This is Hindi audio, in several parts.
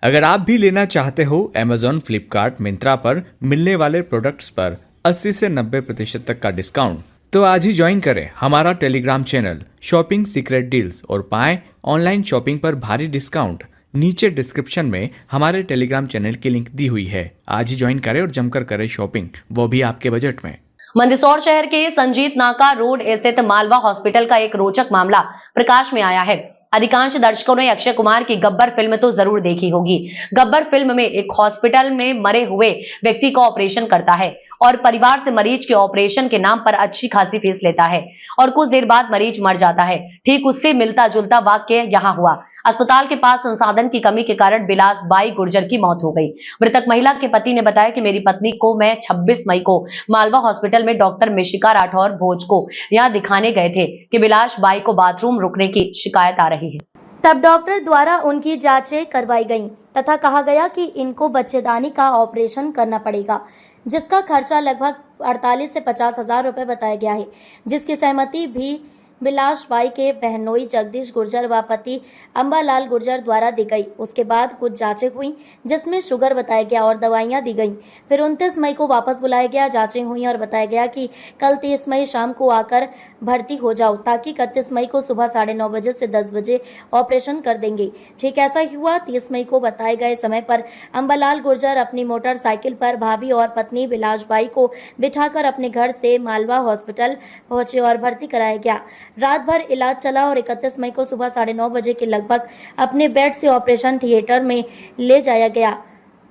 अगर आप भी लेना चाहते हो Amazon, फ्लिपकार्ट, मिंत्रा पर मिलने वाले प्रोडक्ट्स पर 80 से 90% तक का डिस्काउंट, तो आज ही ज्वाइन करें हमारा Telegram channel shopping secret deals और पाएं ऑनलाइन शॉपिंग पर भारी डिस्काउंट। नीचे डिस्क्रिप्शन में हमारे टेलीग्राम चैनल की लिंक दी हुई है। आज ही ज्वाइन करें और जमकर करें शॉपिंग, वो भी आपके बजट में। मंदसौर शहर के संजीत नाका रोड स्थित मालवा हॉस्पिटल का एक रोचक मामला प्रकाश में आया है। अधिकांश दर्शकों ने अक्षय कुमार की गब्बर फिल्म तो जरूर देखी होगी। गब्बर फिल्म में एक हॉस्पिटल में मरे हुए व्यक्ति का ऑपरेशन करता है और परिवार से मरीज के ऑपरेशन के नाम पर अच्छी खासी फीस लेता है और कुछ देर बाद मरीज मर जाता है। ठीक उससे मिलता जुलता वाक्य यहाँ हुआ। अस्पताल के पास संसाधन की कमी के कारण बिलास बाई गुर्जर की मौत हो गई। मृतक महिला के पति ने बताया कि मेरी पत्नी को मैं 26 मई को मालवा हॉस्पिटल में डॉक्टर मिशिका राठौर भोज को यहाँ दिखाने गए थे कि बिलास बाई को बाथरूम रुकने की शिकायत आ रही है। तब डॉक्टर द्वारा उनकी जांचें करवाई गईं तथा कहा गया कि इनको बच्चेदानी का ऑपरेशन करना पड़ेगा, जिसका खर्चा लगभग 48 से 50 हजार रुपये बताया गया है, जिसकी सहमति भी बिलास बाई के बहनोई जगदीश गुर्जर व पति अंबालाल गुर्जर द्वारा दी गई। उसके बाद कुछ जांचें हुई जिसमें शुगर बताया गया और दवाइयां दी गईं। फिर 29 मई को वापस बुलाया गया, जांचें हुई और बताया गया कि कल 30 मई शाम को आकर भर्ती हो जाओ ताकि 31 मई को सुबह 9:30 बजे से 10 बजे ऑपरेशन कर देंगे। ठीक ऐसा ही हुआ। 30 मई को बताए गए समय पर अंबालाल गुर्जर अपनी मोटरसाइकिल पर भाभी और पत्नी बिलास बाई को बिठाकर अपने घर से मालवा हॉस्पिटल पहुंचे और भर्ती कराया गया। रात भर इलाज चला और 31 मई को सुबह 9:30 बजे के लगभग अपने बेड से ऑपरेशन थिएटर में ले जाया गया,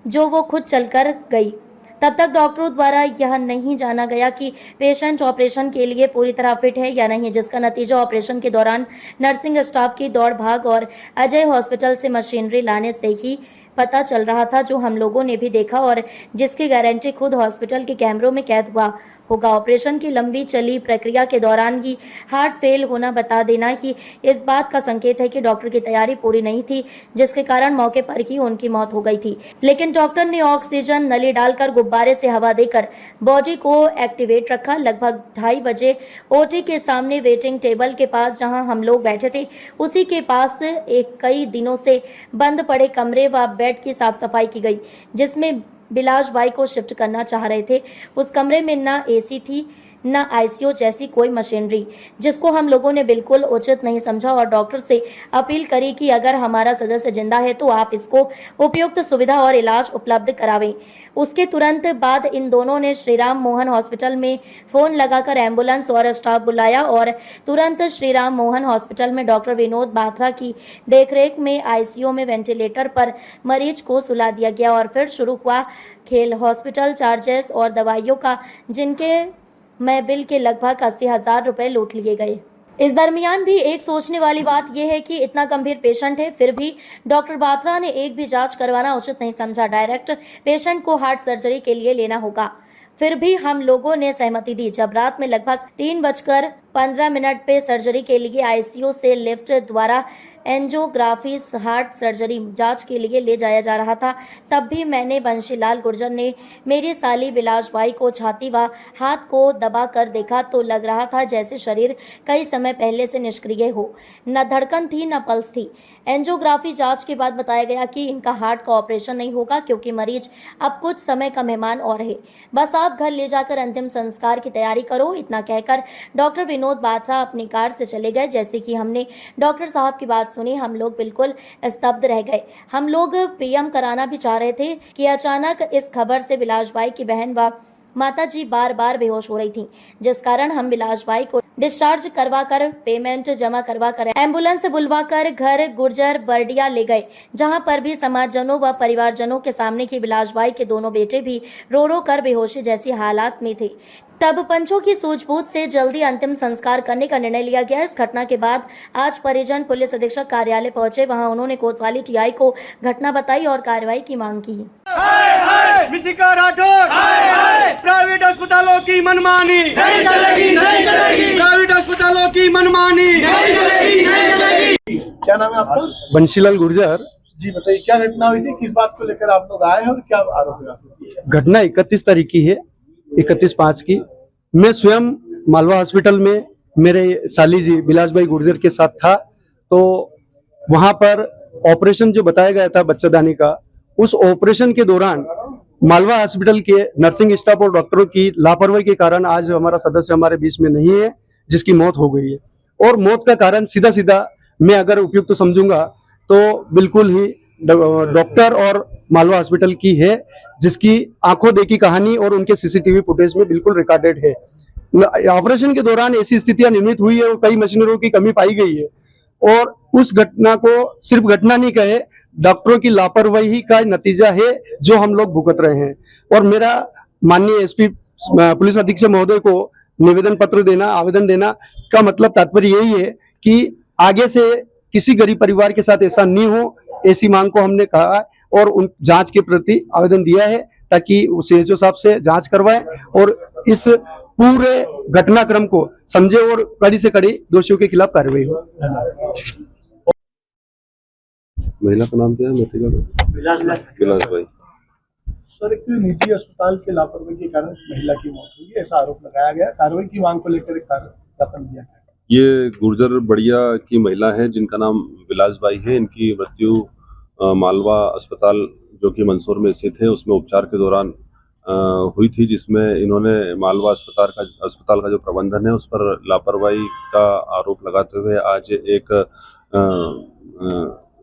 जो वो खुद चलकर गई। तब तक डॉक्टरों द्वारा यह नहीं जाना गया कि पेशेंट ऑपरेशन के लिए पूरी तरह फिट है या नहीं, जिसका नतीजा ऑपरेशन के दौरान नर्सिंग स्टाफ की दौड़ भाग और अजय हॉस्पिटल से मशीनरी लाने से ही पता चल रहा था, जो हम लोगों ने भी देखा और जिसकी गारंटी खुद हॉस्पिटल के कैमरों में कैद हुआ होगा। ऑपरेशन की लंबी चली प्रक्रिया के दौरान ही हार्ट फेल होना बता देना ही इस बात का संकेत है कि डॉक्टर की तैयारी पूरी नहीं थी, जिसके कारण मौके पर ही उनकी मौत हो गई थी। लेकिन डॉक्टर ने ऑक्सीजन नली डालकर गुब्बारे से हवा देकर बॉडी को एक्टिवेट रखा। लगभग 2:30 बजे ओटी के सामने वेटिंग टेबल के पास जहां हम लोग बैठे थे, उसी के पास एक कई दिनों से बंद पड़े कमरे व बेड की साफ सफाई की गई, जिसमें बिलास बाई को शिफ्ट करना चाह रहे थे। उस कमरे में न एसी थी न आईसीयू जैसी कोई मशीनरी, जिसको हम लोगों ने बिल्कुल उचित नहीं समझा और डॉक्टर से अपील करी कि अगर हमारा सदस्य जिंदा है तो आप इसको उपयुक्त सुविधा और इलाज उपलब्ध करावें। उसके तुरंत बाद इन दोनों ने श्रीराम मोहन हॉस्पिटल में फोन लगाकर एम्बुलेंस और स्टाफ बुलाया और तुरंत श्रीराम मोहन हॉस्पिटल में डॉक्टर विनोद बात्रा की देखरेख में आईसीयू में वेंटिलेटर पर मरीज को सुला दिया गया और फिर शुरू हुआ खेल। हॉस्पिटल चार्जेस और दवाइयों का, जिनके में बिल के लगभग 80 हजार रुपए लूट लिए गए। इस दरमियान भी एक सोचने वाली बात यह है कि इतना गंभीर पेशेंट है, फिर भी डॉक्टर बात्रा ने एक भी जांच करवाना उचित नहीं समझा। डायरेक्ट पेशेंट को हार्ट सर्जरी के लिए लेना होगा। फिर भी हम लोगों ने सहमति दी। जब रात में लगभग 3:15 पे सर्जरी के लिए आईसीयू से लिफ्ट द्वारा एंजियोग्राफी हार्ट सर्जरी जांच के लिए ले जाया जा रहा था, तब भी मैंने बंशीलाल गुर्जर ने मेरी साली बिलास बाई को छाती व हाथ को दबा कर देखा तो लग रहा था जैसे शरीर कई समय पहले से निष्क्रिय हो। न धड़कन थी न पल्स थी। एंजियोग्राफी जांच के बाद बताया गया कि इनका हार्ट का ऑपरेशन नहीं होगा, क्योंकि मरीज अब कुछ समय का मेहमान और है। बस आप घर ले जाकर अंतिम संस्कार की तैयारी करो। इतना कहकर डॉक्टर विनोद बात्रा अपनी कार से चले गए। जैसे कि हमने डॉक्टर साहब की बात सुनी, हम लोग बिल्कुल स्तब्ध रह गए। हम लोग पीएम कराना भी चाह रहे थे कि अचानक इस खबर से बिलास बाई की बहन व माताजी बार बार बेहोश हो रही थी, जिस कारण हम बिलास बाई को डिस्चार्ज करवाकर पेमेंट जमा करवाकर एम्बुलेंस से बुलवाकर घर गुर्जर बर्डिया ले गए, जहां पर भी समाजजनों व परिवारजनों के सामने की बिलास बाई के दोनों बेटे भी रो रो कर बेहोशी जैसी हालात में थे। तब पंचों की सूझबूझ से जल्दी अंतिम संस्कार करने का निर्णय लिया गया। इस घटना के बाद आज परिजन पुलिस अधीक्षक कार्यालय पहुंचे। वहां उन्होंने कोतवाली टीआई को घटना बताई और कार्रवाई की मांग की। मिशिका राठौर, प्राइवेट अस्पतालों की मनमानी नहीं चलेगी, नहीं चलेगी। प्राइवेट अस्पतालों की मनमानी नहीं चलेगी, नहीं चलेगी। क्या नाम है आपका? बंशीलाल गुर्जर जी बताइए, क्या घटना हुई थी, किस बात को लेकर आप लोग आए हैं और क्या आरोप है? घटना 31 तारीख की है, 31/5 की। मैं स्वयं मालवा हॉस्पिटल में मेरे साली जी बिलास बाई गुर्जर के साथ था, तो वहां पर ऑपरेशन जो बताया गया था बच्चेदानी का, उस ऑपरेशन के दौरान मालवा हॉस्पिटल के नर्सिंग स्टाफ और डॉक्टरों की लापरवाही के कारण आज हमारा सदस्य हमारे बीच में नहीं है, जिसकी मौत हो गई है। और मौत का कारण सीधा सीधा मैं अगर उपयुक्त तो समझूंगा तो बिल्कुल ही डॉक्टर और मालवा हॉस्पिटल की है, जिसकी आंखों देखी कहानी और उनके सीसीटीवी फुटेज में बिल्कुल रिकॉर्डेड है। ऑपरेशन के दौरान ऐसी स्थितियां निर्मित हुई है और कई मशीनरों की कमी पाई गई है, और उस घटना को सिर्फ घटना नहीं कहे, डॉक्टरों की लापरवाही का नतीजा है जो हम लोग भुगत रहे हैं। और मेरा माननीय एसपी पुलिस अधीक्षक महोदय को निवेदन पत्र देना, आवेदन देना का मतलब तात्पर्य यही है कि आगे से किसी गरीब परिवार के साथ ऐसा नहीं हो, ऐसी मांग को हमने कहा है और उन जांच के प्रति आवेदन दिया है ताकि सीएचओ साहब से जांच करवाए और इस पूरे घटनाक्रम को समझे और कड़ी से कड़ी दोषियों के खिलाफ कार्रवाई हो। महिला का नाम क्या है? मृतिका का विलास भाई। सर, एक निजी अस्पताल के लापरवाही के कारण महिला की मौत हुई है, ऐसा आरोप लगाया गया। कार्रवाई की मांग को लेकर एक ज्ञापन दिया गया। ये गुर्जर बढ़िया की महिला है जिनका नाम विलास भाई है। इनकी मृत्यु मालवा अस्पताल जो कि मंदसौर में स्थित है उसमें उपचार के दौरान हुई थी, जिसमें इन्होंने मालवा अस्पताल का जो प्रबंधन है उस पर लापरवाही का आरोप लगाते हुए आज एक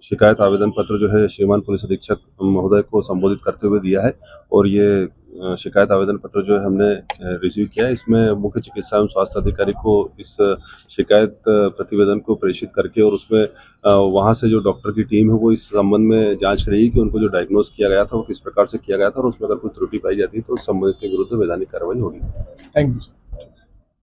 शिकायत आवेदन पत्र जो है श्रीमान पुलिस अधीक्षक महोदय को संबोधित करते हुए दिया है। और ये शिकायत आवेदन पत्र जो है हमने रिसीव किया है। इसमें मुख्य चिकित्सा एवं स्वास्थ्य अधिकारी को इस शिकायत प्रतिवेदन को प्रेषित करके और उसमें वहाँ से जो डॉक्टर की टीम है वो इस संबंध में जांच रही कि उनको जो डायग्नोज किया गया था वो किस प्रकार से किया गया था और उसमें अगर कोई त्रुटि पाई जाती है तो उस संबंधित के विरुद्ध वैधानिक कार्रवाई होगी। Thank you sir.